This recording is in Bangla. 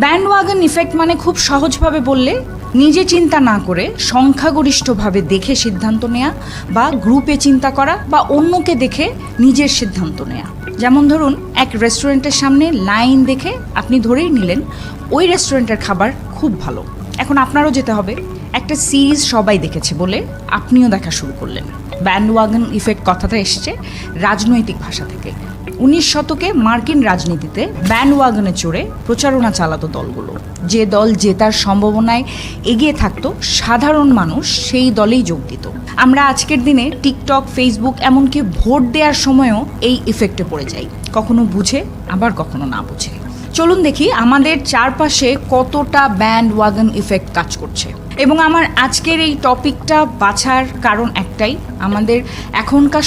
ব্যান্ডওয়াগন ইফেক্ট মানে খুব সহজভাবে বললে নিজে চিন্তা না করে সংখ্যাগরিষ্ঠভাবে দেখে সিদ্ধান্ত নেওয়া বা গ্রুপে চিন্তা করা বা অন্যকে দেখে নিজের সিদ্ধান্ত নেওয়া। যেমন ধরুন, এক রেস্টুরেন্টের সামনে লাইন দেখে আপনি ধরেই নিলেন ওই রেস্টুরেন্টের খাবার খুব ভালো, এখন আপনারও যেতে হবে। একটা সিরিজ সবাই দেখেছে বলে আপনিও দেখা শুরু করলেন। ব্যান্ডওয়াগন ইফেক্ট কথাটা এসছে রাজনৈতিক ভাষা থেকে। 19 শতকে মার্কিন রাজনীতিতে ব্যান্ডওয়াগনে চড়ে প্রচারণা চালাতো দলগুলো। যে দল জেতার সম্ভাবনায় এগিয়ে থাকতো, সাধারণ মানুষ সেই দলেই যোগ দিত। আমরা আজকের দিনে টিকটক, ফেসবুক, এমনকি ভোট দেওয়ার সময়ও এই ইফেক্টে পড়ে যাই, কখনো বুঝে আবার কখনো না বুঝে। চলুন দেখি আমাদের চারপাশে কতটা ব্যান্ডওয়াগন ইফেক্ট কাজ করছে। এবং আমার আজকের এই টপিকটা বাছার কারণ একটাই, আমাদের এখনকার